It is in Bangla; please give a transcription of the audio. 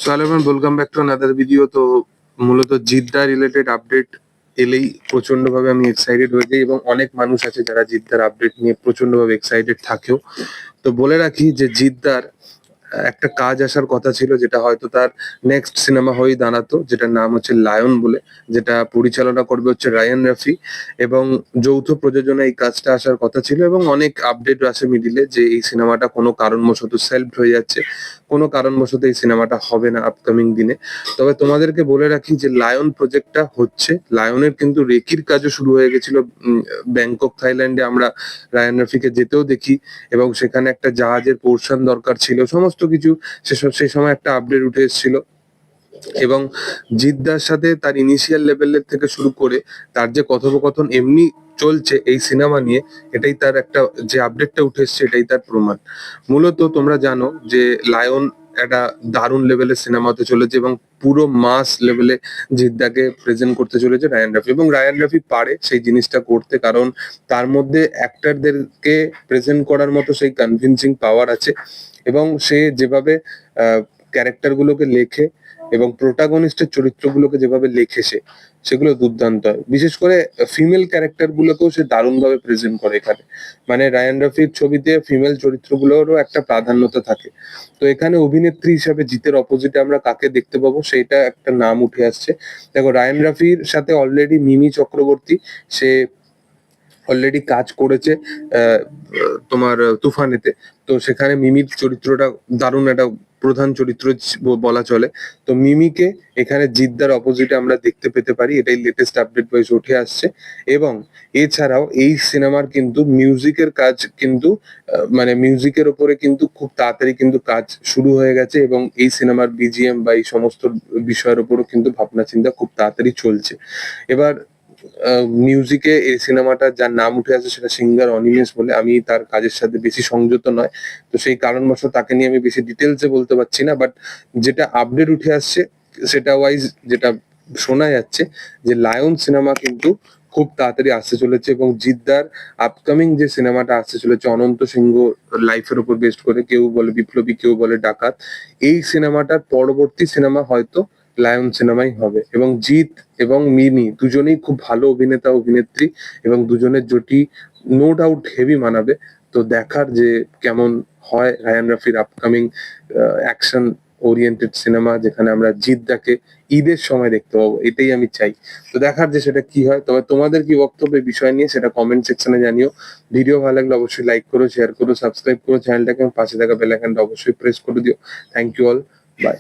So hello everyone, welcome back to another video. তো মূলত জিদ্দা রিলেটেড আপডেট এলেই প্রচন্ডভাবে আমি এক্সাইটেড হয়ে যাই, এবং অনেক মানুষ আছে যারা জিদ্দার আপডেট নিয়ে প্রচন্ডভাবে এক্সাইটেড থাকেও। তো বলে রাখি যে জিদ্দার একটা কাজ আসার কথা ছিল, যেটা হয়তো তার নেক্সট সিনেমা হয়েই দাঁড়াতো, যেটার নাম হচ্ছে লায়ন বলে, যেটা পরিচালনা করবে হচ্ছে রায়ান রাফি, এবং যৌথ প্রযোজনায় এই কাজটা আসার কথা ছিল। এবং অনেক আপডেট আসে মিডিলে যে এই সিনেমাটা কোনো কারণবশত সেলফ হয়ে যাচ্ছে, কোনো কারণবশত এই সিনেমাটা হবে না আপকামিং দিনে। তবে তোমাদেরকে বলে রাখি যে লায়ন প্রজেক্টটা হচ্ছে, লায়নের কিন্তু রেকির কাজও শুরু হয়ে গেছিল। ব্যাংকক থাইল্যান্ডে আমরা রায়ান রফিকে যেতেও দেখি, এবং সেখানে একটা জাহাজের পোর্শন দরকার ছিল, সমস্ত কিছু সেই সময় একটা আপডেট উঠে এসেছিল। এবং জিদ্দার সাথে তার ইনিশিয়াল লেভেলের থেকে শুরু করে তার যে কথোপকথন এমনি চলছে এই সিনেমা নিয়ে, এটাই তার একটা যে আপডেটটা উঠে এসছে এটাই তার প্রমাণ। মূলত তোমরা জানো যে লায়ন একটা দারুণ লেভেলের সিনেমা হতে চলেছে, এবং পুরো মাস লেভেলে জিদ্দাকে প্রেজেন্ট করতে চলেছে রায়ান রাফি। এবং রায়ান রাফি পারে সেই জিনিসটা করতে, কারণ তার মধ্যে অ্যাক্টরদেরকে প্রেজেন্ট করার মতো সেই কনভিনসিং পাওয়ার আছে। এবং সে যেভাবে ক্যারেক্টার গুলোকে লেখে এবং প্রোটাগনিস্টের চরিত্রগুলোকে যেভাবে লেখে সেগুলো দুর্দান্ত হয়। বিশেষ করে ফিমেল ক্যারেক্টার গুলোকেও সে দারুণ ভাবে প্রেজেন্ট করে এখানে। মানে রায়ান রফির ছবিতে ফিমেল চরিত্রগুলোরও একটা প্রাধান্যতা থাকে। তো এখানে অভিনেত্রী হিসাবে জিতের অপোজিটে আমরা কাকে দেখতে পাবো, সেটা একটা নাম উঠে আসছে। দেখো, রায়ান রফির সাথে অলরেডি মিমি চক্রবর্তী, সে অলরেডি কাজ করেছে তোমার তুফানেতে। তো সেখানে মিমির চরিত্রটা দারুণ একটা প্রধান চরিত্র বলা চলে। তো মিমিকে এখানে জিদ্দার অপোজিটে আমরা দেখতে পেতে পারি, এটাই লেটেস্ট আপডেট ওয়াইজ উঠে আসছে। এবং এছাড়াও এই সিনেমার কিন্তু মিউজিকের কাজ কিন্তু মানে মিউজিকের ওপরে কিন্তু খুব তাড়াতাড়ি কিন্তু কাজ শুরু হয়ে গেছে, এবং এই সিনেমার বিজিএম বা এই সমস্ত বিষয়ের উপরও কিন্তু ভাবনা চিন্তা খুব তাড়াতাড়ি চলছে। এবার মিউজিকে এই সিনেমাটা যার নাম উঠে আসে সেটা সিঙ্গার অনিমেষ বলে। আমি তার কাজের সাথে বেশি সংযত নয়, তো সেই কারণবশত তাকে নিয়ে আমি বেশি ডিটেলসে বলতে পারছি না। বাট যেটা আপডেট উঠে আসছে সেটা ওয়াইজ যেটা শোনা যাচ্ছে যে লায়ন সিনেমা কিন্তু খুব তাড়াতাড়ি আসতে চলেছে, এবং জিদ্দার আপকামিং যে সিনেমাটা আসতে চলেছে অনন্ত সিংহ লাইফের উপর বেস্ট করে, কেউ বলে বিপ্লবী, কেউ বলে ডাকাত, এই সিনেমাটার পরবর্তী সিনেমা হয়তো লায়ন সিনেমাই হবে। এবং জিৎ এবং মিমি দুজনেই খুব ভালো অভিনেতা অভিনেত্রী, এবং দুজনের জুটি নো ডাউট হেভি মানাবে। তো দেখার যে কেমন হয় রায়ান রাফির আপকামিং অ্যাকশন ওরিয়েন্টেড সিনেমা, যেখানে আমরা জিদ্দাকে ঈদের সময় দেখতে পাবো, এটাই আমি চাই। তো দেখার যে সেটা কি হয়। তবে তোমাদের কি বক্তব্য এই বিষয় নিয়ে সেটা কমেন্ট সেকশনে জানিও। ভিডিও ভালো লাগলে অবশ্যই লাইক করো, শেয়ার করো, সাবস্ক্রাইব করো চ্যানেলটাকে, এবং পাশে থাকা বেল আইকনটা অবশ্যই প্রেস করে দিও। Thank you all, by.